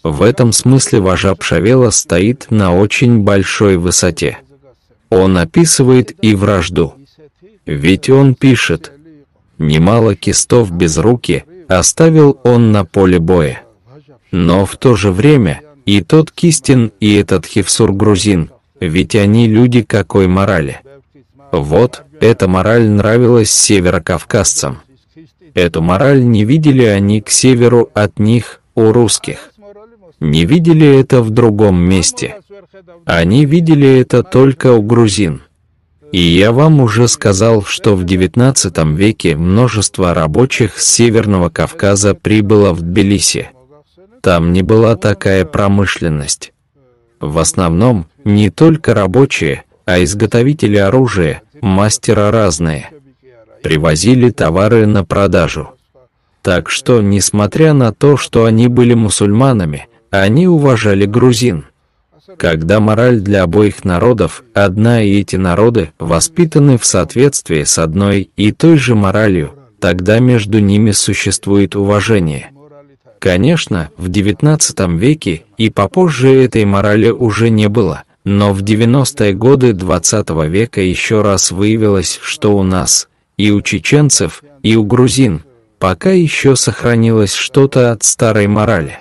В этом смысле Важаб Шавела стоит на очень большой высоте. Он описывает и вражду. Ведь он пишет: «Немало кистов без руки оставил он на поле боя». Но в то же время и тот Кистин, и этот Хевсур грузин, ведь они люди какой морали. Вот, эта мораль нравилась северокавказцам. Эту мораль не видели они к северу от них, у русских. Не видели это в другом месте. Они видели это только у грузин. И я вам уже сказал, что в XIX веке множество рабочих с Северного Кавказа прибыло в Тбилиси. Там не была такая промышленность. В основном не только рабочие, а изготовители оружия, мастера разные. Привозили товары на продажу. Так что, несмотря на то, что они были мусульманами, они уважали грузин. Когда мораль для обоих народов одна, и эти народы воспитаны в соответствии с одной и той же моралью, тогда между ними существует уважение. Конечно, в XIX веке и попозже этой морали уже не было, но в 90-е годы XX века еще раз выявилось, что у нас, и у чеченцев, и у грузин, пока еще сохранилось что-то от старой морали.